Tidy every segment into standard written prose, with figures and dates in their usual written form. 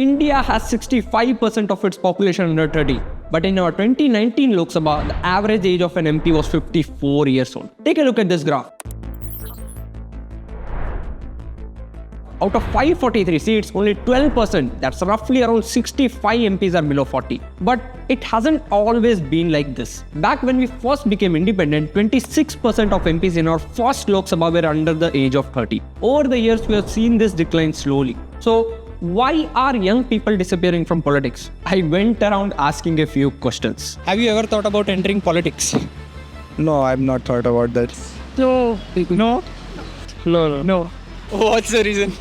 India has 65% of its population under 30. But in our 2019 Lok Sabha, the average age of an MP was 54 years old. Take a look at this graph. Out of 543 seats, only 12%, that's roughly around 65 MPs are below 40. But it hasn't always been like this. Back when we first became independent, 26% of MPs in our first Lok Sabha were under the age of 30. Over the years, we have seen this decline slowly. So, why are young people disappearing from politics? I went around asking a few questions. Have you ever thought about entering politics? No, I've not thought about that. No. No. What's the reason?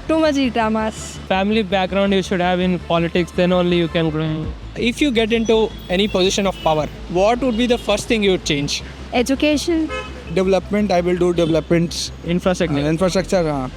Too much dramas. Family background you should have in politics, then only you can grow. If you get into any position of power, what would be the first thing you would change? Education. Development, I will do developments. Infrastructure,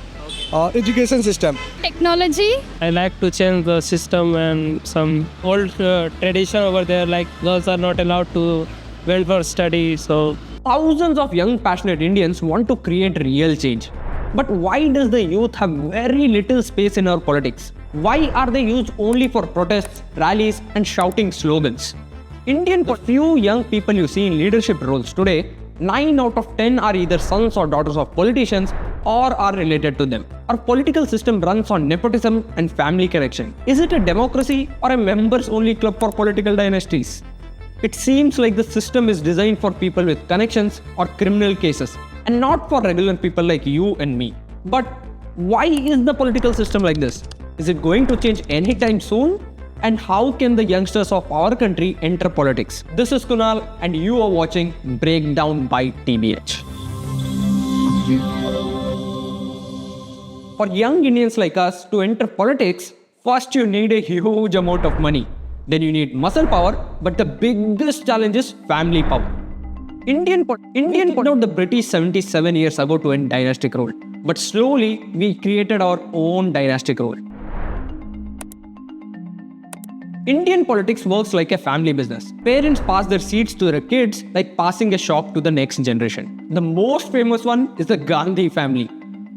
education system. Technology. I like to change the system and some old tradition over there, like girls are not allowed to went for study. So Thousands of young passionate Indians want to create real change. But why does the youth have very little space in our politics? Why are they used only for protests, rallies and shouting slogans? Few young people you see in leadership roles today, 9 out of 10 are either sons or daughters of politicians or are related to them. Our political system runs on nepotism and family connection. Is it a democracy or a members-only club for political dynasties? It seems like the system is designed for people with connections or criminal cases and not for regular people like you and me. But why is the political system like this? Is it going to change anytime soon? And how can the youngsters of our country enter politics? This is Kunal and you are watching Breakdown by TBH. For young Indians like us to enter politics, first you need a huge amount of money. Then you need muscle power, but the biggest challenge is family power. Indian put out the British 77 years ago to end dynastic rule. But slowly, we created our own dynastic rule. Indian politics works like a family business. Parents pass their seats to their kids like passing a shop to the next generation. The most famous one is the Gandhi family.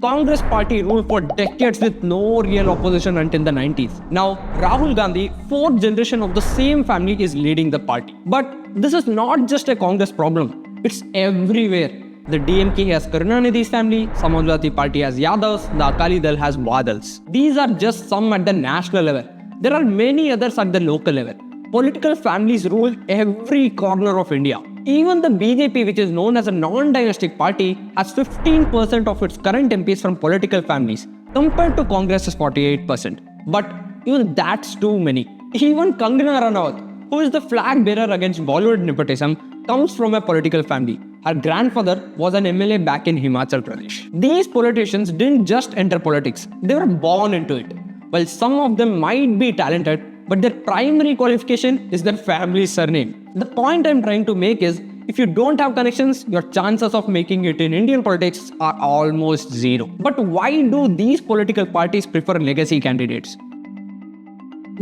Congress party ruled for decades with no real opposition until the 90s. Now, Rahul Gandhi, fourth generation of the same family, is leading the party. But this is not just a Congress problem. It's everywhere. The DMK has Karunanidhi's family, Samajwadi Party has Yadavs, the Akali Dal has Badals. These are just some at the national level. There are many others at the local level. Political families rule every corner of India. Even the BJP, which is known as a non-dynastic party, has 15% of its current MPs from political families, compared to Congress's 48%. But even that's too many. Even Kangana Ranaut, who is the flag bearer against Bollywood nepotism, comes from a political family. Her grandfather was an MLA back in Himachal Pradesh. These politicians didn't just enter politics, they were born into it. While some of them might be talented, but their primary qualification is their family's surname. The point I'm trying to make is, if you don't have connections, your chances of making it in Indian politics are almost zero. But why do these political parties prefer legacy candidates?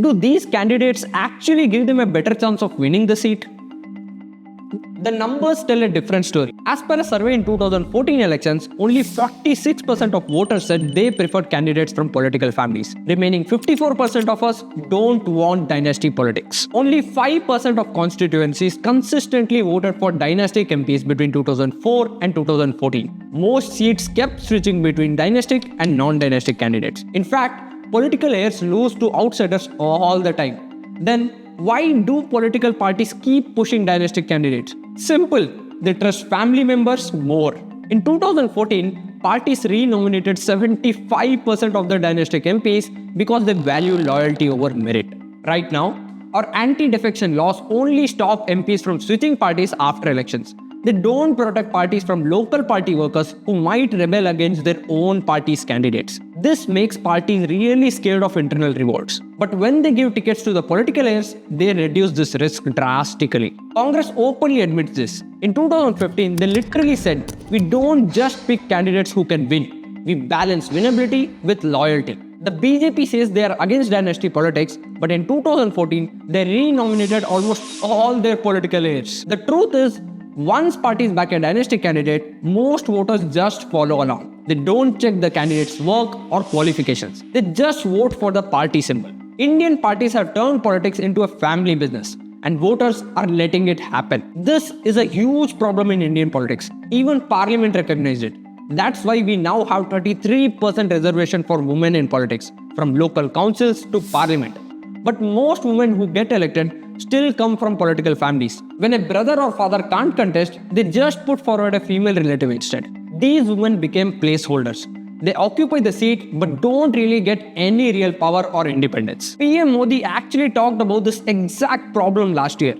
Do these candidates actually give them a better chance of winning the seat? The numbers tell a different story. As per a survey in 2014 elections, only 46% of voters said they preferred candidates from political families. Remaining 54% of us don't want dynasty politics. Only 5% of constituencies consistently voted for dynastic MPs between 2004 and 2014. Most seats kept switching between dynastic and non-dynastic candidates. In fact, political heirs lose to outsiders all the time. Then, why do political parties keep pushing dynastic candidates? Simple, they trust family members more. In 2014, parties re-nominated 75% of the dynastic MPs because they value loyalty over merit. Right now, our anti-defection laws only stop MPs from switching parties after elections. They don't protect parties from local party workers who might rebel against their own party's candidates. This makes parties really scared of internal revolts. But when they give tickets to the political heirs, they reduce this risk drastically. Congress openly admits this. In 2015, they literally said, we don't just pick candidates who can win. We balance winnability with loyalty. The BJP says they are against dynasty politics, but in 2014, they re-nominated almost all their political heirs. The truth is, Once parties back a dynastic candidate, most voters just follow along. They don't check the candidate's work or qualifications. They just vote for the party symbol. Indian parties have turned politics into a family business, and voters are letting it happen. This is a huge problem in Indian politics. Even Parliament recognized it. That's why we now have 33% reservation for women in politics, from local councils to parliament. But most women who get elected still come from political families. When a brother or father can't contest, they just put forward a female relative instead. These women became placeholders. They occupy the seat but don't really get any real power or independence. PM Modi actually talked about this exact problem last year.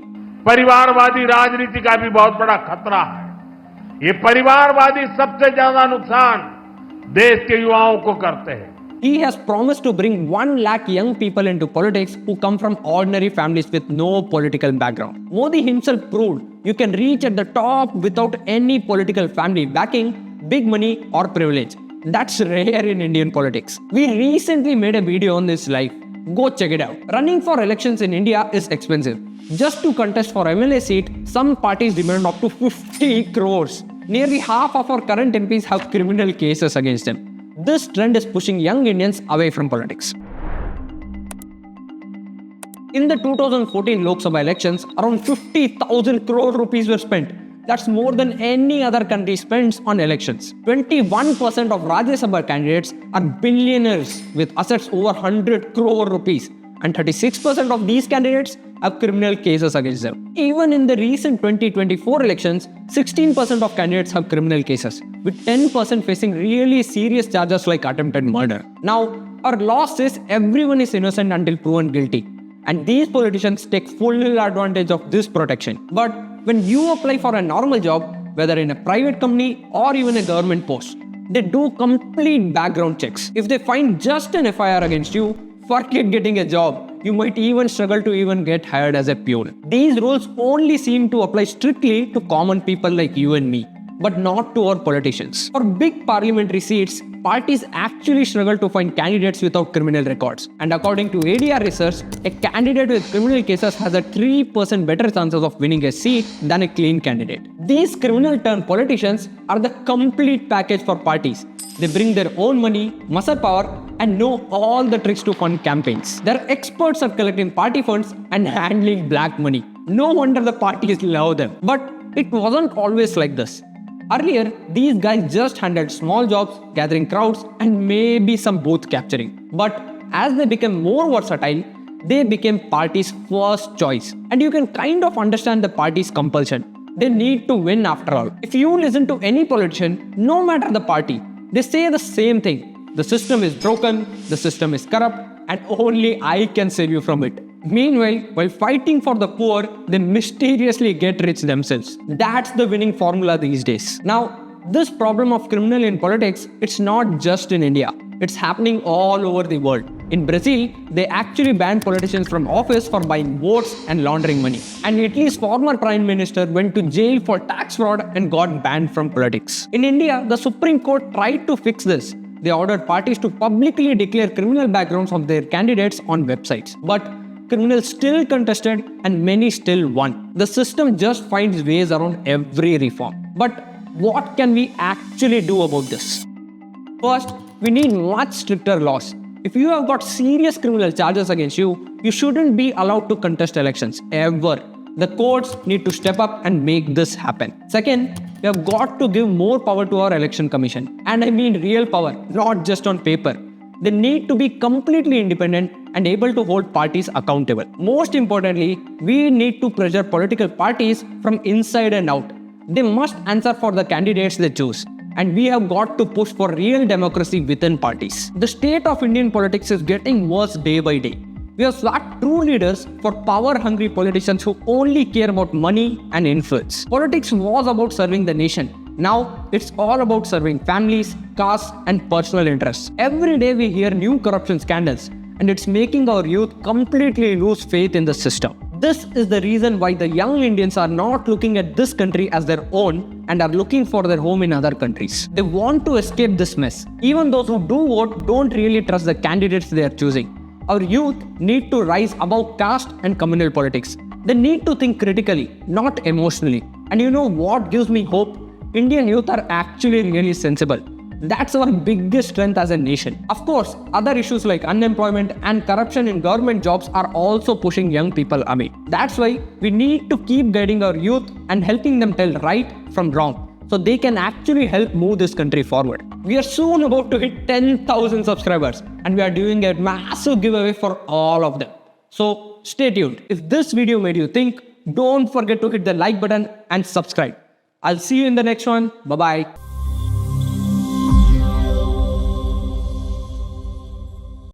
परिवारवादी राजनीति का भी बहुत बड़ा खतरा है। ये परिवारवादी सबसे ज्यादा नुकसान देश के युवाओं को करते हैं। He has promised to bring 1 lakh young people into politics who come from ordinary families with no political background. Modi himself proved you can reach at the top without any political family backing, big money or privilege. That's rare in Indian politics. We recently made a video on this live. Go check it out. Running for elections in India is expensive. Just to contest for MLA seat, some parties demand up to 50 crores. Nearly half of our current MPs have criminal cases against them. This trend is pushing young Indians away from politics. In the 2014 Lok Sabha elections, around 50,000 crore rupees were spent. That's more than any other country spends on elections. 21% of Rajya Sabha candidates are billionaires with assets over 100 crore rupees. And 36% of these candidates have criminal cases against them. Even in the recent 2024 elections, 16% of candidates have criminal cases, with 10% facing really serious charges like attempted murder. Now, our law says everyone is innocent until proven guilty. And these politicians take full advantage of this protection. But when you apply for a normal job, whether in a private company or even a government post, they do complete background checks. If they find just an FIR against you, forget getting a job. You might even struggle to even get hired as a peon. These rules only seem to apply strictly to common people like you and me, but not to our politicians. For big parliamentary seats, parties actually struggle to find candidates without criminal records. And according to ADR research, a candidate with criminal cases has a 3% better chances of winning a seat than a clean candidate. These criminal-turned politicians are the complete package for parties. They bring their own money, muscle power, and know all the tricks to fund campaigns. They're experts at collecting party funds and handling black money. No wonder the parties love them. But it wasn't always like this. Earlier, these guys just handled small jobs, gathering crowds, and maybe some booth capturing. But as they became more versatile, they became parties' first choice. And you can kind of understand the party's compulsion. They need to win after all. If you listen to any politician, no matter the party, they say the same thing. The system is broken, the system is corrupt, and only I can save you from it. Meanwhile, while fighting for the poor, they mysteriously get rich themselves. That's the winning formula these days. Now, this problem of criminal in politics, it's not just in India. It's happening all over the world. In Brazil, they actually banned politicians from office for buying votes and laundering money. And Italy's former prime minister went to jail for tax fraud and got banned from politics. In India, the Supreme Court tried to fix this. They ordered parties to publicly declare criminal backgrounds of their candidates on websites. But criminals still contested and many still won. The system just finds ways around every reform. But what can we actually do about this? First, we need much stricter laws. If you have got serious criminal charges against you, you shouldn't be allowed to contest elections, ever. The courts need to step up and make this happen. Second, we have got to give more power to our election commission. And I mean real power, not just on paper. They need to be completely independent and able to hold parties accountable. Most importantly, we need to pressure political parties from inside and out. They must answer for the candidates they choose. And we have got to push for real democracy within parties. The state of Indian politics is getting worse day by day. We have swapped true leaders for power-hungry politicians who only care about money and influence. Politics was about serving the nation. Now, it's all about serving families, castes, and personal interests. Every day we hear new corruption scandals, and it's making our youth completely lose faith in the system. This is the reason why the young Indians are not looking at this country as their own and are looking for their home in other countries. They want to escape this mess. Even those who do vote don't really trust the candidates they are choosing. Our youth need to rise above caste and communal politics. They need to think critically, not emotionally. And you know what gives me hope? Indian youth are actually really sensible. That's our biggest strength as a nation. Of course, other issues like unemployment and corruption in government jobs are also pushing young people away. That's why we need to keep guiding our youth and helping them tell right from wrong, so they can actually help move this country forward. We are soon about to hit 10,000 subscribers and we are doing a massive giveaway for all of them. So stay tuned. If this video made you think, don't forget to hit the like button and subscribe. I'll see you in the next one. Bye-bye.